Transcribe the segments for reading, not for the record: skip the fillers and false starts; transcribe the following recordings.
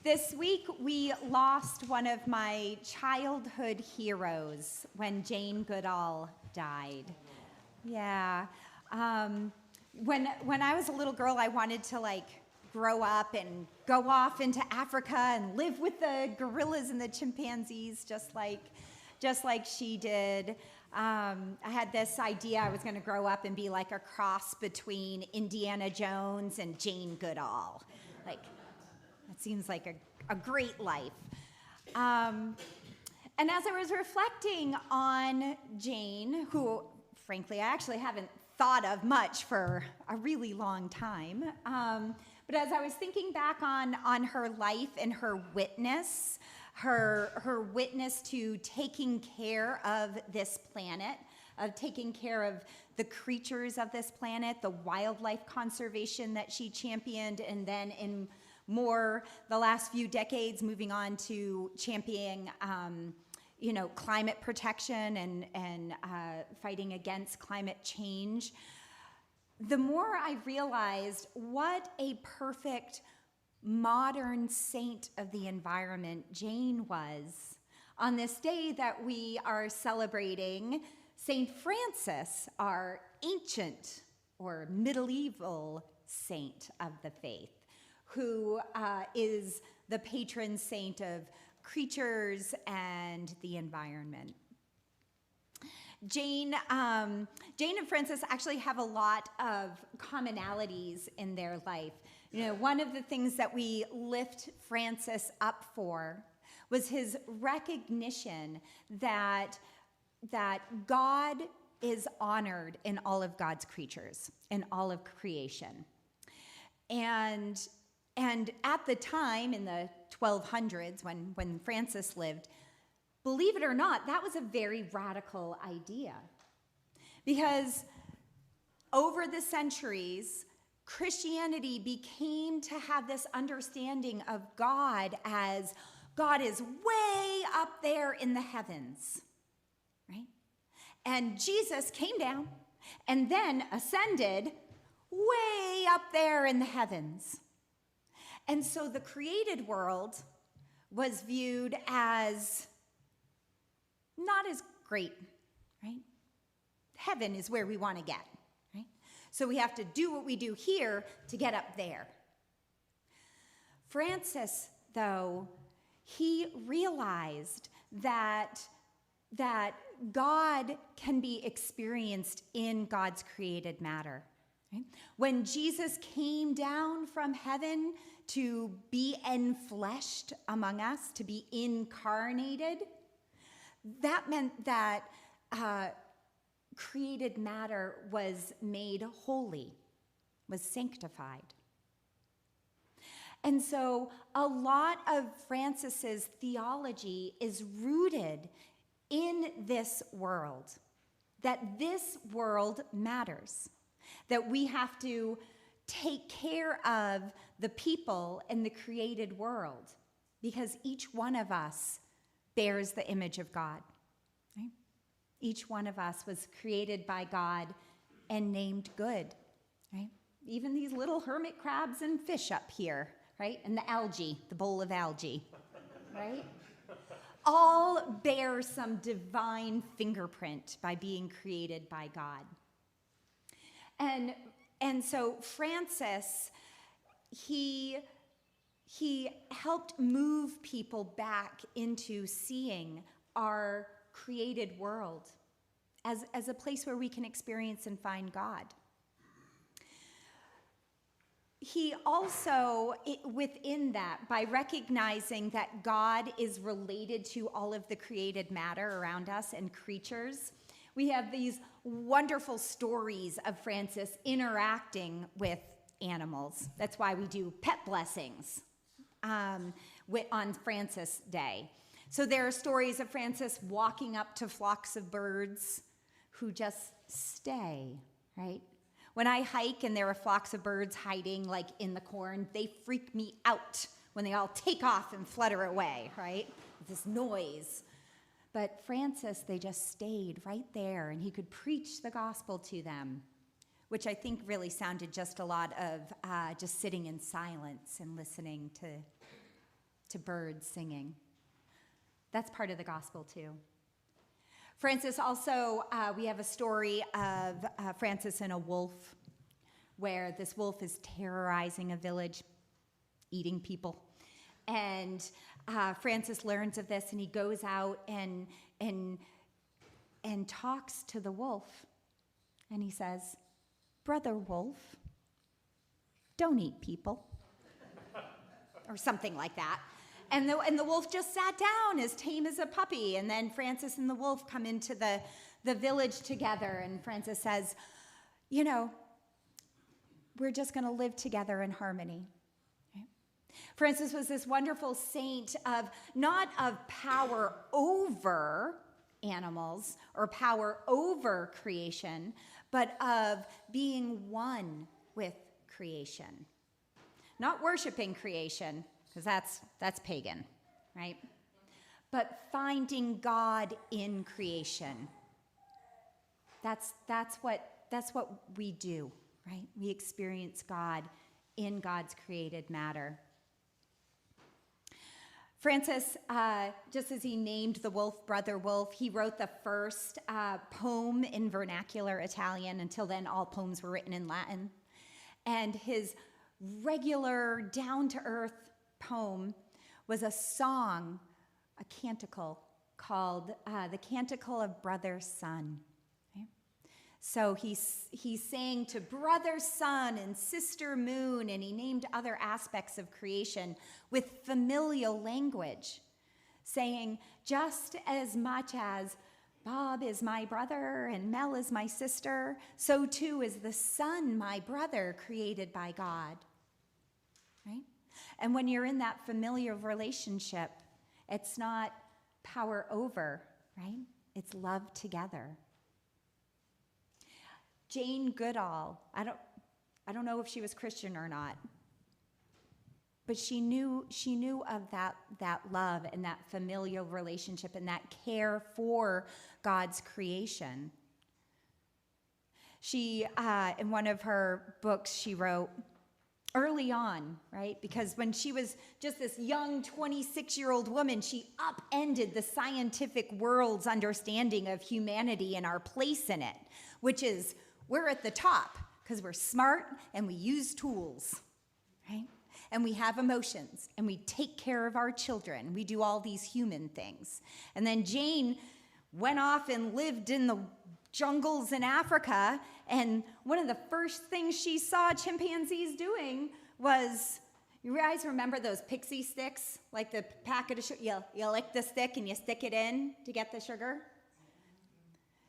This week, we lost one of my childhood heroes when Jane Goodall died. Yeah. When I was a little girl, I wanted to grow up and go off into Africa and live with the gorillas and the chimpanzees, just like she did. I had this idea I was going to grow up and be like a cross between Indiana Jones and Jane Goodall. That seems like a great life. And as I was reflecting on Jane, who, frankly, I actually haven't thought of much for a really long time, but as I was thinking back on her life and her witness to taking care of this planet, of taking care of the creatures of this planet, the wildlife conservation that she championed, and then in the last few decades, moving on to championing, climate protection and fighting against climate change, the more I realized what a perfect modern saint of the environment Jane was. On this day that we are celebrating St. Francis, our ancient or medieval saint of the faith, who is the patron saint of creatures and the environment. Jane and Francis actually have a lot of commonalities in their life. One of the things that we lift Francis up for was his recognition that God is honored in all of God's creatures, in all of creation. And at the time, in the 1200s, when Francis lived, believe it or not, that was a very radical idea. Because over the centuries, Christianity became to have this understanding of God as God is way up there in the heavens, right? And Jesus came down and then ascended way up there in the heavens. And so the created world was viewed as not as great, right? Heaven is where we want to get, right? So we have to do what we do here to get up there. Francis, though, he realized that God can be experienced in God's created matter. Right? When Jesus came down from heaven to be enfleshed among us, to be incarnated, that meant that created matter was made holy, was sanctified. And so a lot of Francis's theology is rooted in this world, that this world matters, that we have to take care of the people in the created world because each one of us bears the image of God. Right? Each one of us was created by God and named good. Right? Even these little hermit crabs and fish up here, right? And the algae, the bowl of algae, right? All bear some divine fingerprint by being created by God. And so Francis, he helped move people back into seeing our created world as a place where we can experience and find God. He also, within that, by recognizing that God is related to all of the created matter around us and creatures, we have these wonderful stories of Francis interacting with animals. That's why we do pet blessings on Francis Day. So there are stories of Francis walking up to flocks of birds who just stay, right? When I hike and there are flocks of birds hiding in the corn, they freak me out when they all take off and flutter away, right? This noise. But Francis, they just stayed right there, and he could preach the gospel to them, which I think really sounded just a lot of just sitting in silence and listening to birds singing. That's part of the gospel too. Francis also, we have a story of Francis and a wolf, where this wolf is terrorizing a village, eating people. And Francis learns of this, and he goes out and talks to the wolf. And he says, "Brother wolf, don't eat people." Or something like that. And the wolf just sat down as tame as a puppy. And then Francis and the wolf come into the village together. And Francis says, "You know, we're just going to live together in harmony." Right? Francis was this wonderful saint of not of power over animals or power over creation, but of being one with creation. Not worshiping creation, because that's pagan, right? But finding God in creation. That's what we do, right? We experience God in God's created matter. Francis, just as he named the wolf Brother Wolf, he wrote the first poem in vernacular Italian. Until then, all poems were written in Latin. And his regular, down-to-earth poem was a song, a canticle, called the Canticle of Brother Sun. Okay? So he sang to Brother Sun and Sister Moon, and he named other aspects of creation with familial language, saying, just as much as Bob is my brother and Mel is my sister, so too is the sun my brother created by God. Right? And when you're in that familiar relationship, it's not power over, right? It's love together. Jane Goodall, I don't know if she was Christian or not, but she knew of that love and that familial relationship and that care for God's creation. She, in one of her books, she wrote early on, right? Because when she was just this young 26-year-old woman, she upended the scientific world's understanding of humanity and our place in it, which is we're at the top because we're smart and we use tools, right? And we have emotions, and we take care of our children. We do all these human things. And then Jane went off and lived in the jungles in Africa, and one of the first things she saw chimpanzees doing was, you guys remember those pixie sticks? Like the packet of sugar, you lick the stick and you stick it in to get the sugar?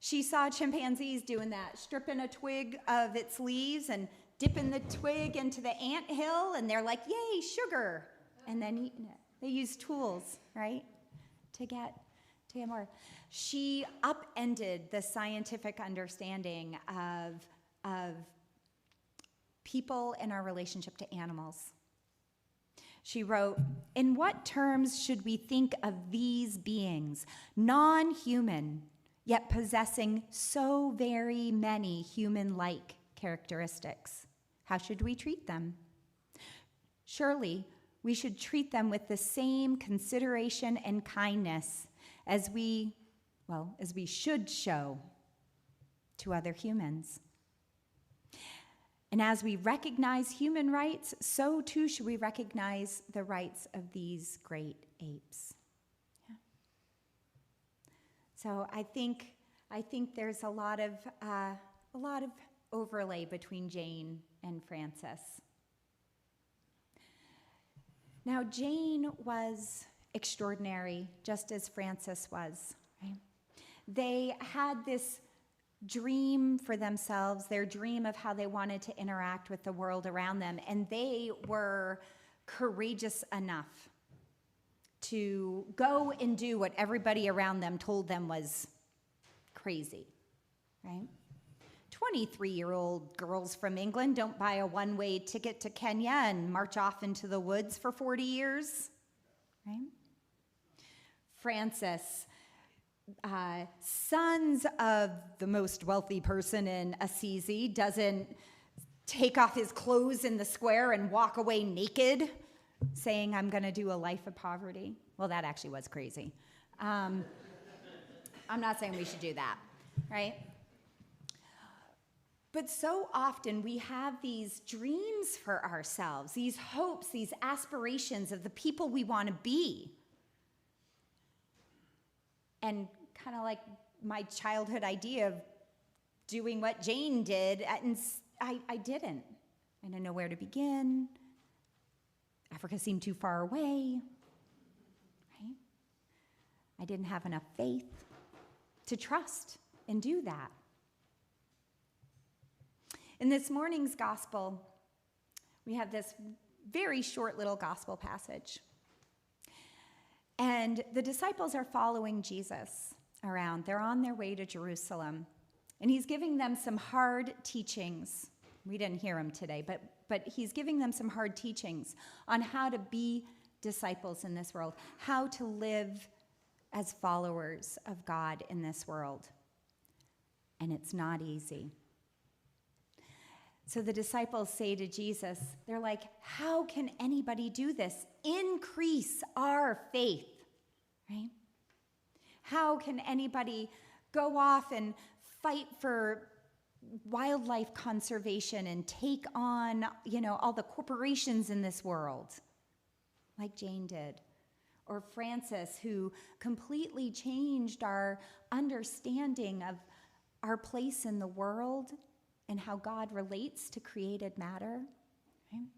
She saw chimpanzees doing that, stripping a twig of its leaves and dipping the twig into the anthill, and they're like, yay, sugar, and then eating it. They use tools, right, to get more. She upended the scientific understanding of people and our relationship to animals. She wrote, "In what terms should we think of these beings, non-human, yet possessing so very many human-like characteristics? How should we treat them? Surely we should treat them with the same consideration and kindness as we should show to other humans. And as we recognize human rights, so too should we recognize the rights of these great apes." Yeah. So I think there's a lot of overlay between Jane and Francis. Now, Jane was extraordinary, just as Francis was. Right? They had this dream for themselves, their dream of how they wanted to interact with the world around them, and they were courageous enough to go and do what everybody around them told them was crazy, right? 23-year-old girls from England don't buy a one-way ticket to Kenya and march off into the woods for 40 years, right? Francis, sons of the most wealthy person in Assisi, doesn't take off his clothes in the square and walk away naked saying I'm going to do a life of poverty. Well, that actually was crazy. I'm not saying we should do that, right? But so often we have these dreams for ourselves, these hopes, these aspirations of the people we want to be. And kind of like my childhood idea of doing what Jane did, and I didn't. I didn't know where to begin. Africa seemed too far away, right? I didn't have enough faith to trust and do that. In this morning's gospel, we have this very short little gospel passage. And the disciples are following Jesus around. They're on their way to Jerusalem. And he's giving them some hard teachings. We didn't hear him today, but he's giving them some hard teachings on how to be disciples in this world, how to live as followers of God in this world. And it's not easy. So the disciples say to Jesus, they're like, how can anybody do this? Increase our faith, right? How can anybody go off and fight for wildlife conservation and take on, all the corporations in this world, like Jane did? Or Francis, who completely changed our understanding of our place in the world and how God relates to created matter. Right?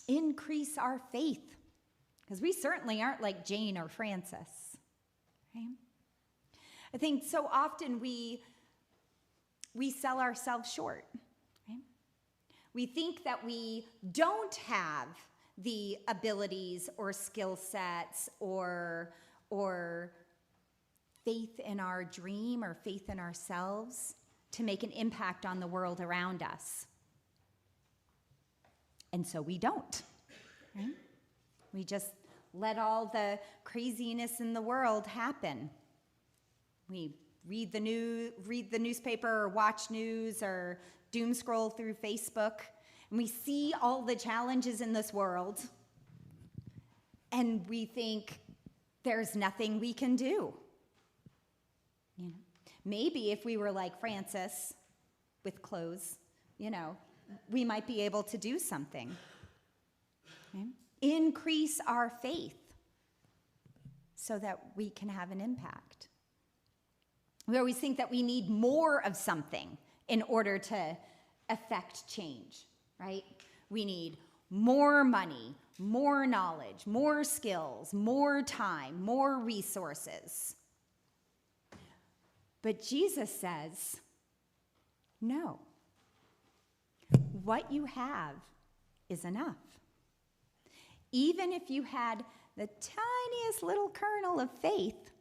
Increase our faith, because we certainly aren't like Jane or Francis. Right? I think so often we sell ourselves short. Right? We think that we don't have the abilities or skill sets or faith in our dream or faith in ourselves to make an impact on the world around us. And so we don't. Right? We just let all the craziness in the world happen. We read the newspaper or watch news or doom scroll through Facebook, and we see all the challenges in this world, and we think there's nothing we can do. Maybe if we were like Francis with clothes, we might be able to do something. Okay? Increase our faith so that we can have an impact. We always think that we need more of something in order to affect change, right? We need more money, more knowledge, more skills, more time, more resources. But Jesus says, no. What you have is enough. Even if you had the tiniest little kernel of faith,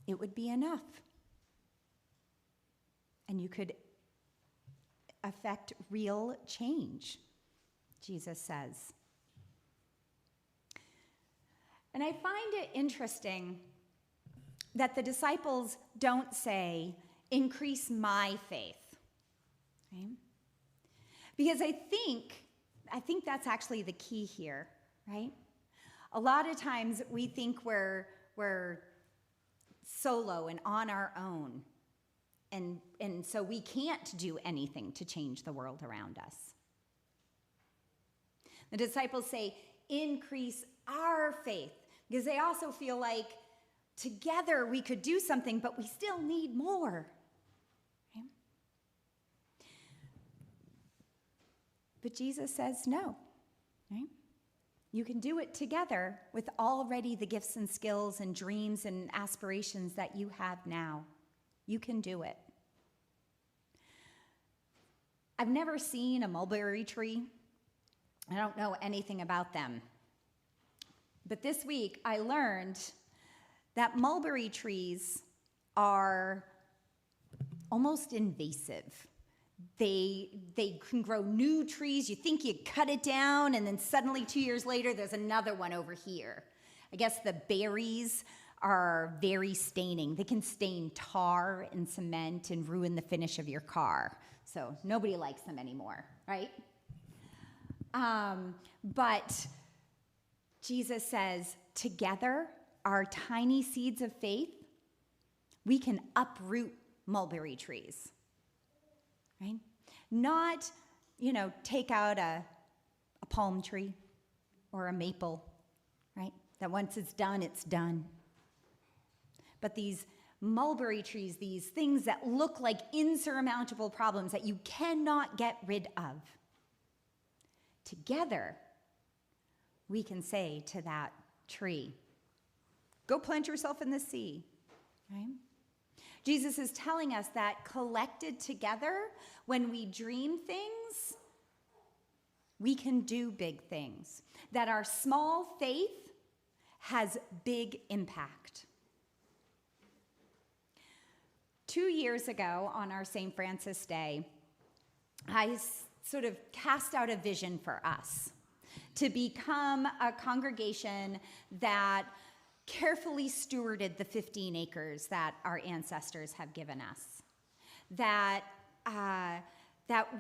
it would be enough. And you could affect real change, Jesus says. And I find it interesting that the disciples don't say, increase my faith. Okay? Because I think that's actually the key here, right? A lot of times we think we're solo and on our own, and so we can't do anything to change the world around us. The disciples say, increase our faith, because they also feel like together we could do something, but we still need more. Okay? But Jesus says no. Right? You can do it together with already the gifts and skills and dreams and aspirations that you have now. You can do it. I've never seen a mulberry tree. I don't know anything about them. But this week I learned that mulberry trees are almost invasive. They can grow new trees. You think you cut it down, and then suddenly 2 years later, there's another one over here. I guess the berries are very staining. They can stain tar and cement and ruin the finish of your car. So nobody likes them anymore, right? But Jesus says, together, our tiny seeds of faith, we can uproot mulberry trees, right? Not, take out a palm tree or a maple, right? That once it's done, it's done. But these mulberry trees, these things that look like insurmountable problems that you cannot get rid of, together, we can say to that tree, go plant yourself in the sea, right? Jesus is telling us that collected together, when we dream things, we can do big things. That our small faith has big impact. 2 years ago, on our St. Francis Day, I sort of cast out a vision for us to become a congregation that carefully stewarded the 15 acres that our ancestors have given us. That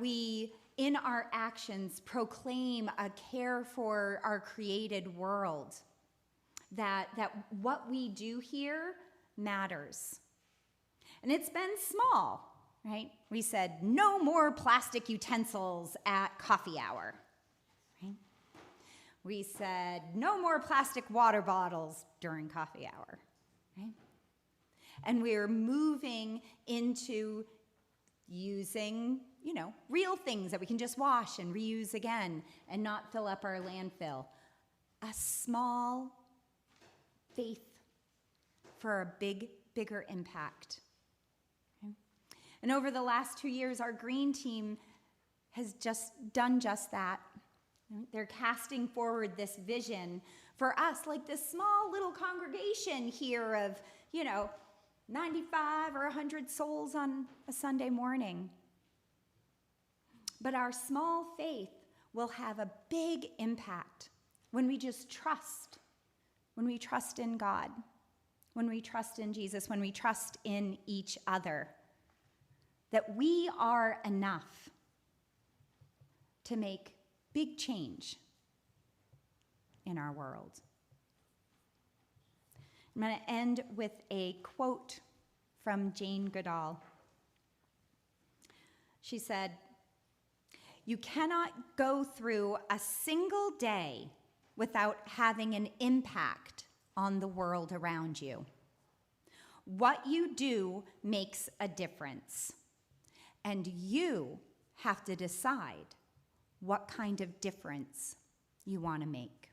we, in our actions, proclaim a care for our created world. That what we do here matters. And it's been small, right? We said, no more plastic utensils at coffee hour, right? We said, no more plastic water bottles during coffee hour, right? And we're moving into using, real things that we can just wash and reuse again and not fill up our landfill. A small faith for a bigger impact. Okay? And over the last 2 years, our green team has just done just that. They're casting forward this vision for us, like this small little congregation here of, 95 or 100 souls on a Sunday morning. But our small faith will have a big impact when we just trust, when we trust in God, when we trust in Jesus, when we trust in each other, that we are enough to make big change in our world. I'm going to end with a quote from Jane Goodall. She said, "You cannot go through a single day without having an impact on the world around you. What you do makes a difference, and you have to decide what kind of difference you want to make."